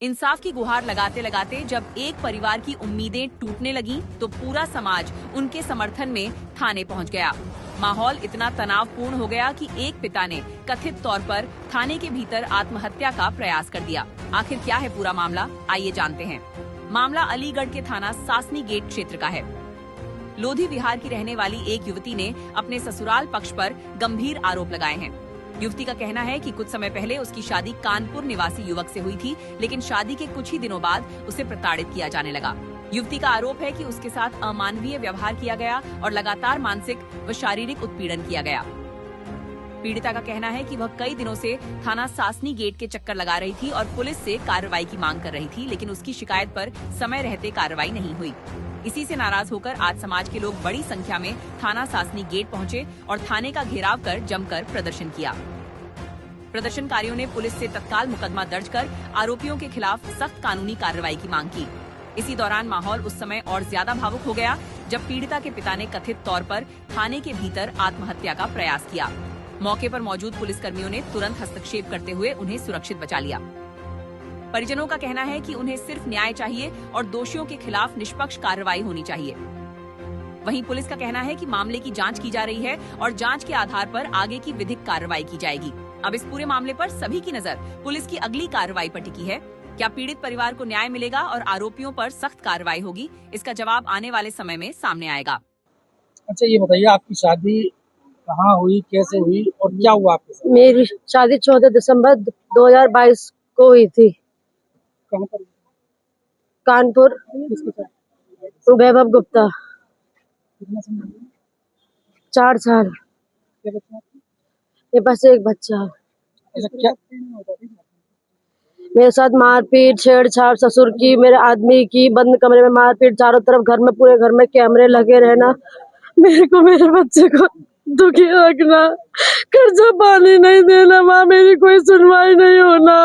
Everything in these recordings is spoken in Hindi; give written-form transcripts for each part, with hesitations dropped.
इंसाफ की गुहार लगाते लगाते जब एक परिवार की उम्मीदें टूटने लगीं, तो पूरा समाज उनके समर्थन में थाने पहुंच गया। माहौल इतना तनावपूर्ण हो गया कि एक पिता ने कथित तौर पर थाने के भीतर आत्महत्या का प्रयास कर दिया। आखिर क्या है पूरा मामला, आइए जानते हैं। मामला अलीगढ़ के थाना सासनी गेट क्षेत्र का है। लोधी विहार की रहने वाली एक युवती ने अपने ससुराल पक्ष पर गंभीर आरोप लगाए हैं। युवती का कहना है कि कुछ समय पहले उसकी शादी कानपुर निवासी युवक से हुई थी, लेकिन शादी के कुछ ही दिनों बाद उसे प्रताड़ित किया जाने लगा। युवती का आरोप है कि उसके साथ अमानवीय व्यवहार किया गया और लगातार मानसिक व शारीरिक उत्पीड़न किया गया। पीड़िता का कहना है कि वह कई दिनों से थाना सासनी गेट के चक्कर लगा रही थी और पुलिस से कार्रवाई की मांग कर रही थी, लेकिन उसकी शिकायत पर समय रहते कार्रवाई नहीं हुई। इसी से नाराज होकर आज समाज के लोग बड़ी संख्या में थाना सासनी गेट पहुंचे और थाने का घेराव कर जमकर प्रदर्शन किया। प्रदर्शनकारियों ने पुलिस से तत्काल मुकदमा दर्ज कर आरोपियों के खिलाफ सख्त कानूनी कार्रवाई की मांग की। इसी दौरान माहौल उस समय और ज्यादा भावुक हो गया जब पीड़िता के पिता ने कथित तौर पर थाने के भीतर आत्महत्या का प्रयास किया। मौके पर मौजूद पुलिसकर्मियों ने तुरंत हस्तक्षेप करते हुए उन्हें सुरक्षित बचा लिया। परिजनों का कहना है कि उन्हें सिर्फ न्याय चाहिए और दोषियों के खिलाफ निष्पक्ष कार्रवाई होनी चाहिए। वहीं पुलिस का कहना है कि मामले की जांच की जा रही है और जांच के आधार पर आगे की विधिक कार्रवाई की जाएगी। अब इस पूरे मामले पर सभी की नजर पुलिस की अगली कार्रवाई पर टिकी है। क्या पीड़ित परिवार को न्याय मिलेगा और आरोपियों पर सख्त कार्रवाई होगी, इसका जवाब आने वाले समय में सामने आएगा। अच्छा, ये बताइए आपकी शादी कहाँ हुई, कैसे हुई और क्या हुआ आपके साथ? मेरी शादी 14 दिसंबर 2022 को हुई थी। कहाँ पर? कानपुर। किसके साथ? वैभव गुप्ता। कितना समय हुआ? 4 साल। क्या बच्चा आपका? मेरे पास एक बच्चा है। अच्छा, क्या मेरे साथ मारपीट, छेड़छाड़, ससुर की, मेरे आदमी की, बंद कमरे में मारपीट, चारों तरफ घर में, पूरे घर में कैमरे लगे रहना, मेरे को मेरे बच्चे को दुखी रखना, खर्चा पानी नहीं देना, माँ मेरी कोई सुनवाई नहीं होना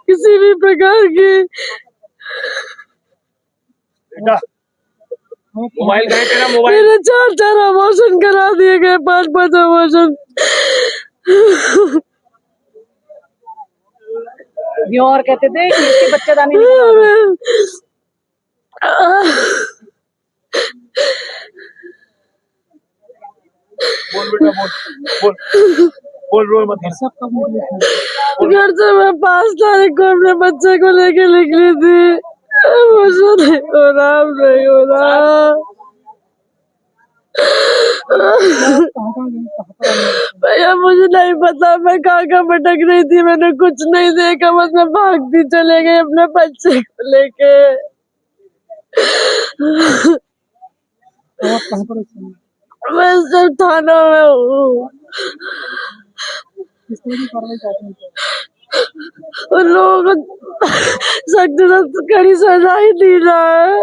किसी भी प्रकार की। मोबाइल गए तेरा मोबाइल? मेरे 4 अबॉर्शन करा दिए गए, 5 अबॉर्शन। और कहते थे कि इसके बच्चेदानी बोल बेटा, बोल बोल मत। घर से मैं 5 तारीख को अपने बच्चे को लेके निकली थी। मुझे नहीं हो रहा, नहीं हो रहा। भैया मुझे नहीं पता मैं कहाँ भटक रही थी, मैंने कुछ नहीं देखा, बस मैं भागती चले गई अपने बच्चे को लेके। मैं सिर्फ थाना में हूँ। उन लोगों को सख्त से कड़ी सजा ही दी जाए।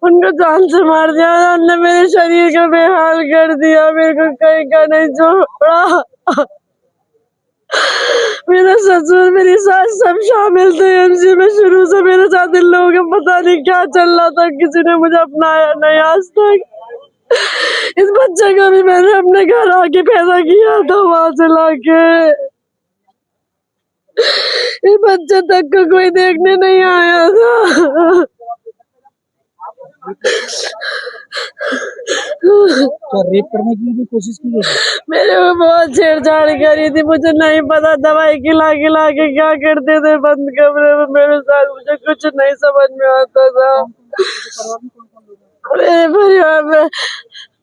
उनको जान से मार दिया, उन्होंने मेरे शरीर का बेहाल कर दिया, मेरे को कहीं का नहीं छोड़ा। मेरा ससुर, मेरी सास सब शामिल थे एमसी में। शुरू से मेरे साथ इन लोगों का पता नहीं क्या चल रहा था, किसी ने मुझे अपनाया नहीं आज तक। इस बच्चे को भी मैंने अपने घर आके पैदा किया था, वहां से लाके। इस बच्चे तक को कोई देखने नहीं आया था। क्या रेप करने की भी कोशिश की गई? मेरे को बहुत छेड़छाड़ करी थी, मुझे नहीं पता, दवाई खिला के क्या करते थे बंद कमरे में मेरे साथ, मुझे कुछ नहीं समझ में आता था। मेरे परिवार में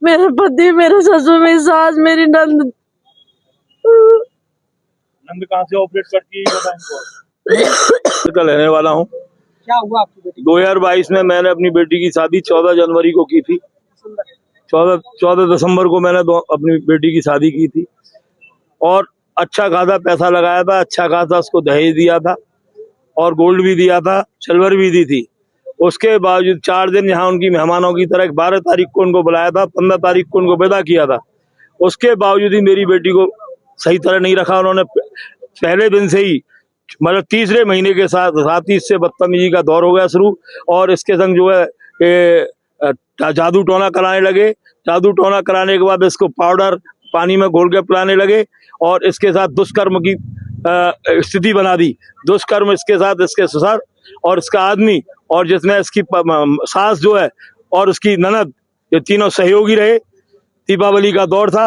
मेरे पति, मेरे ससुर, मेरी सास, मेरी नंद। नंद कहाँ से ऑपरेट करती है? का रहने वाला हूँ। क्या हुआ आपकी बेटी? 2022 में मैंने अपनी बेटी की शादी 14 जनवरी को की थी। 14 दिसंबर को मैंने अपनी बेटी की शादी की थी और अच्छा खासा पैसा लगाया था, अच्छा खासा उसको दहेज दिया था और गोल्ड भी दिया था, सिल्वर भी दी थी। उसके बावजूद 4 दिन यहाँ उनकी मेहमानों की तरह 12 तारीख को उनको बुलाया था, 15 तारीख को उनको विदा किया था। उसके बावजूद ही मेरी बेटी को सही तरह नहीं रखा उन्होंने। पहले दिन से ही, मतलब तीसरे महीने के साथ ही इससे बदतमीजी का दौर हो गया शुरू और इसके संग जो है जादू टोना कराने लगे। जादू टोना कराने के बाद इसको पाउडर पानी में घोल के पिलाने लगे और इसके साथ दुष्कर्म की स्थिति बना दी। दुष्कर्म इसके साथ इसके ससुर और इसका आदमी और जिसने इसकी सास जो है और उसकी ननद, ये तीनों सहयोगी रहे। दीपावली का दौर था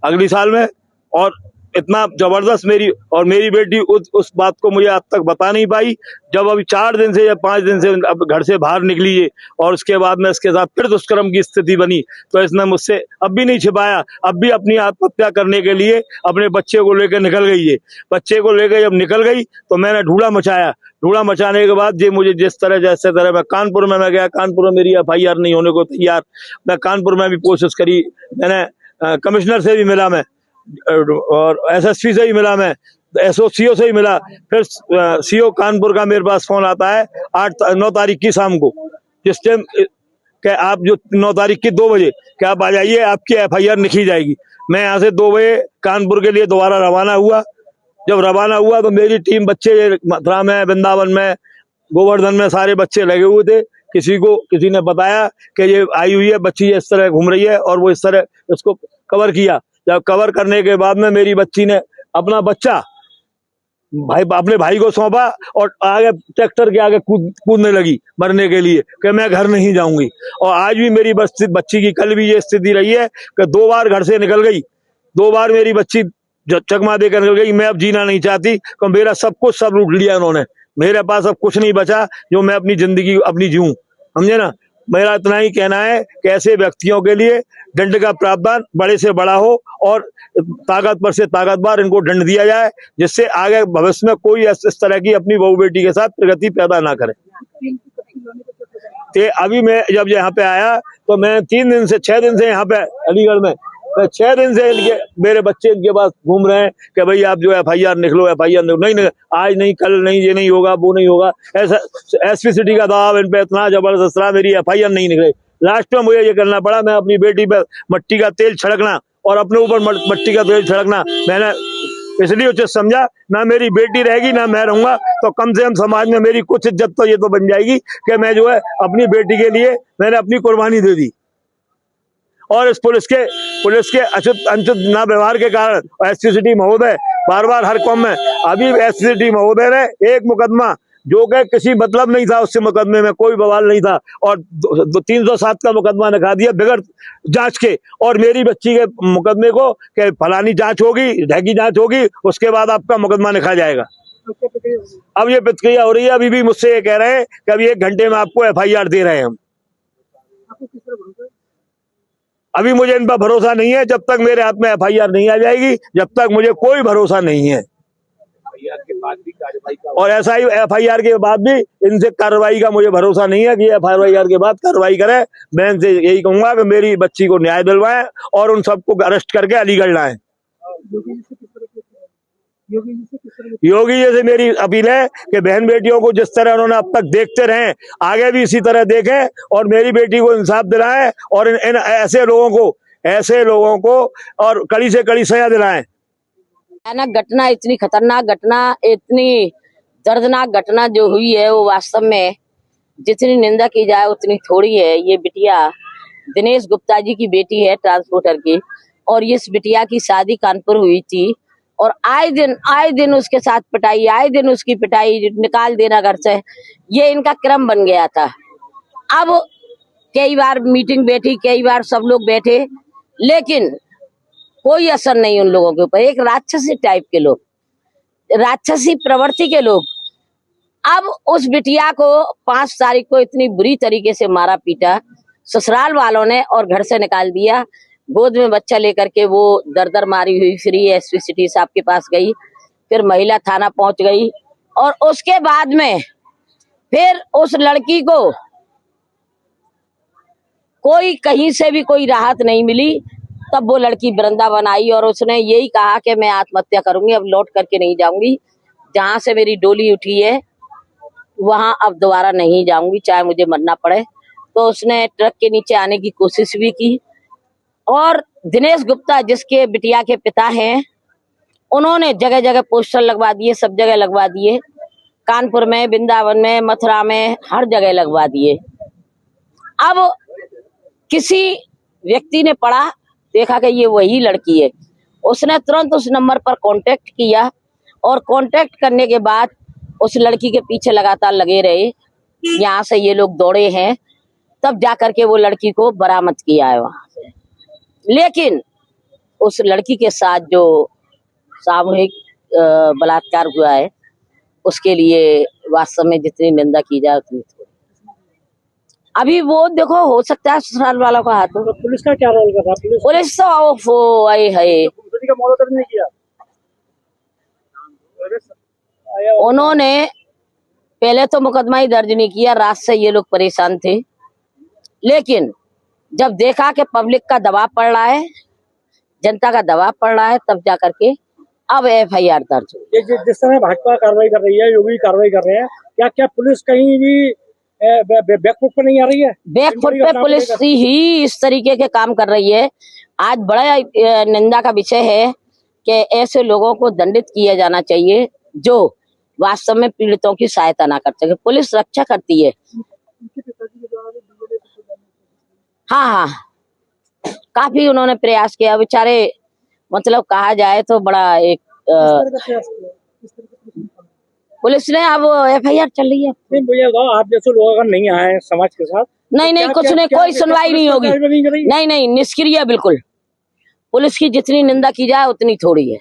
अगली साल में, और इतना जबरदस्त मेरी बेटी उस बात को मुझे आज तक बता नहीं पाई। जब अभी 4 दिन से या 5 दिन से अब घर से बाहर निकली है और उसके बाद में इसके साथ फिर दुष्कर्म की स्थिति बनी, तो इसने मुझसे अब भी नहीं छिपाया। अब भी अपनी आत्महत्या करने के लिए अपने बच्चे को लेकर निकल गई है। बच्चे को लेकर जब निकल गई तो मैंने ढूंढा मचाया। ढूंढा मचाने के बाद ये मुझे जैसे तरह मैं कानपुर में गया। कानपुर में मेरी FIR नहीं होने को तैयार। मैं कानपुर में भी कोशिश करी, मैंने कमिश्नर से भी मिला मैं, और SSP से ही मिला मैं, SOCO से ही मिला। फिर CO कानपुर का मेरे पास फोन आता है 9 तारीख की शाम को, जिस टाइम कि आप जो 9 तारीख की 2 बजे कि आप आ जाइए, आपकी FIR लिखी जाएगी। मैं यहाँ से 2 बजे कानपुर के लिए दोबारा रवाना हुआ। जब रवाना हुआ तो मेरी टीम, बच्चे मथुरा में, वृंदावन में, गोवर्धन में सारे बच्चे लगे हुए थे। किसी ने बताया कि ये आई हुई है बच्ची, इस तरह घूम रही है, और वो इस तरह उसको कवर किया। जब कवर करने के बाद में मेरी बच्ची ने अपना बच्चा अपने भाई को सौंपा और आगे ट्रैक्टर के आगे कूदने लगी मरने के लिए कि मैं घर नहीं जाऊंगी। और आज भी मेरी बच्ची की कल भी ये स्थिति रही है कि 2 बार घर से निकल गई। 2 बार मेरी बच्ची चकमा देकर निकल गई। मैं अब जीना नहीं चाहती, क्योंकि मेरा सब कुछ सब लूट लिया उन्होंने। मेरे पास अब कुछ नहीं बचा जो मैं अपनी जिंदगी अपनी जीऊं, समझे ना। मेरा इतना ही कहना है कि ऐसे व्यक्तियों के लिए दंड का प्रावधान बड़े से बड़ा हो और ताकतवर से ताकतवर इनको दंड दिया जाए, जिससे आगे भविष्य में कोई इस तरह की अपनी बहू बेटी के साथ प्रगति पैदा ना करे। ते अभी मैं जब यहाँ पे आया तो मैं 6 दिन से यहाँ पे अलीगढ़ में 6 दिन से मेरे बच्चे इनके पास घूम रहे हैं कि भाई आप जो FIR निकलो, FIR निकलो। नहीं, आज नहीं, कल नहीं, ये नहीं होगा, वो नहीं होगा। ऐसा SP सिटी का दबाव इन पे इतना जबरदस्त रहा, मेरी FIR नहीं निकले। लास्ट में मुझे ये करना पड़ा, मैं अपनी बेटी पे मट्टी का तेल छिड़कना और अपने ऊपर मट्टी का तेल छिड़कना मैंने इसलिए उचित समझा। ना मेरी बेटी रहेगी ना मैं रहूंगा, तो कम से कम समाज में मेरी कुछ इज्जत तो ये तो बन जाएगी कि मैं जो है अपनी बेटी के लिए मैंने अपनी कुर्बानी दे दी। और इस पुलिस के अनुचित ना व्यवहार के कारण SP सिटी महोदय बार हर कौम में, अभी SP सिटी महोदय ने एक मुकदमा जो कि किसी मतलब नहीं था, उससे मुकदमे में कोई बवाल नहीं था, और 307 का मुकदमा दिखा दिया बगैर जांच के। और मेरी बच्ची के मुकदमे को कि फलानी जांच होगी, ढेगी जांच होगी, उसके बाद आपका मुकदमा लिखा जाएगा। अब ये प्रतिक्रिया हो रही है। अभी भी मुझसे ये कह रहे हैं कि अभी 1 घंटे में आपको FIR दे रहे हैं हम। अभी मुझे इन पर भरोसा नहीं है। जब तक मेरे हाथ में FIR नहीं आ जाएगी, जब तक मुझे कोई भरोसा नहीं है। और ऐसा ही FIR के बाद भी इनसे कार्रवाई का मुझे भरोसा नहीं है कि FIR के बाद कार्रवाई करे। मैं इनसे यही कहूंगा कि मेरी बच्ची को न्याय दिलवाएं और उन सबको अरेस्ट करके अलीगढ़ लाएं। योगी जी से मेरी अपील है कि बहन बेटियों को जिस तरह उन्होंने अब तक देखते रहे, आगे भी इसी तरह देखें और मेरी बेटी को इंसाफ दिलाएं, और इन ऐसे लोगों को और कड़ी से कड़ी सजा दिलाएं। घटना, इतनी खतरनाक घटना, इतनी दर्दनाक घटना जो हुई है, वो वास्तव में जितनी निंदा की जाए उतनी थोड़ी है। ये बिटिया दिनेश गुप्ता जी की बेटी है, ट्रांसपोर्टर की, और इस बिटिया की शादी कानपुर हुई थी। और आए दिन उसके साथ पिटाई, आए दिन उसकी पिटाई, निकाल देना घर से, ये इनका क्रम बन गया था। अब कई बार मीटिंग बैठी, कई बार सब लोग बैठे, लेकिन कोई असर नहीं उन लोगों के ऊपर। एक राक्षसी टाइप के लोग, राक्षसी प्रवृत्ति के लोग। अब उस बिटिया को 5 तारीख को इतनी बुरी तरीके से मारा पीटा ससुराल वालों ने, और घर से निकाल दिया। गोद में बच्चा लेकर के वो दर मारी हुई फ्री SP सिटी साहब के पास गई, फिर महिला थाना पहुंच गई, और उसके बाद में फिर उस लड़की को कोई कहीं से भी कोई राहत नहीं मिली। तब वो लड़की वृंदावन आई और उसने यही कहा कि मैं आत्महत्या करूंगी, अब लौट करके नहीं जाऊंगी, जहां से मेरी डोली उठी है वहां अब दोबारा नहीं जाऊंगी, चाहे मुझे मरना पड़े। तो उसने ट्रक के नीचे आने की कोशिश भी की, और दिनेश गुप्ता जिसके बिटिया के पिता हैं, उन्होंने जगह जगह पोस्टर लगवा दिए, सब जगह लगवा दिए, कानपुर में, वृंदावन में, मथुरा में, हर जगह लगवा दिए। अब किसी व्यक्ति ने पढ़ा, देखा कि ये वही लड़की है, उसने तुरंत उस नंबर पर कांटेक्ट किया और कांटेक्ट करने के बाद उस लड़की के पीछे लगातार लगे रहे। यहाँ से ये लोग दौड़े हैं, तब जा करके वो लड़की को बरामद किया है वहां से। लेकिन उस लड़की के साथ जो सामूहिक बलात्कार हुआ है, उसके लिए वास्तव में जितनी निंदा की जाए उतनी थोड़ी। अभी वो देखो, हो सकता है ससुराल वालों का हाथ हो। तो पुलिस का क्या रोल कर रहा है? पुलिस तो आए है, का मॉडल नहीं किया उन्होंने पहले तो मुकदमा ही दर्ज नहीं किया। रात से ये लोग परेशान थे, लेकिन जब देखा कि पब्लिक का दबाव पड़ रहा है, जनता का दबाव पड़ रहा है, तब जा करके अब FIR दर्ज हुई। जिस तरह भाजपा कार्रवाई कर रही है, योगी कार्रवाई कर रहे हैं, क्या क्या पुलिस कहीं भी बैकफुट पे नहीं आ रही है? बैकफुट पे पुलिस ही इस तरीके के काम कर रही है। आज बड़ा निंदा का विषय है कि ऐसे लोगों को दंडित किया जाना चाहिए जो वास्तव में पीड़ितों की सहायता ना कर सके। पुलिस रक्षा करती है। हाँ, काफी उन्होंने प्रयास किया बेचारे, मतलब कहा जाए तो बड़ा एक पुलिस ने अब FIR चल रही है। मुझे बताओ, आप जैसे लोग अगर नहीं आए समाज के साथ, नहीं, कुछ नहीं, कोई सुनवाई नहीं होगी। नहीं, निष्क्रिय बिल्कुल। पुलिस की जितनी निंदा की जाए उतनी थोड़ी है।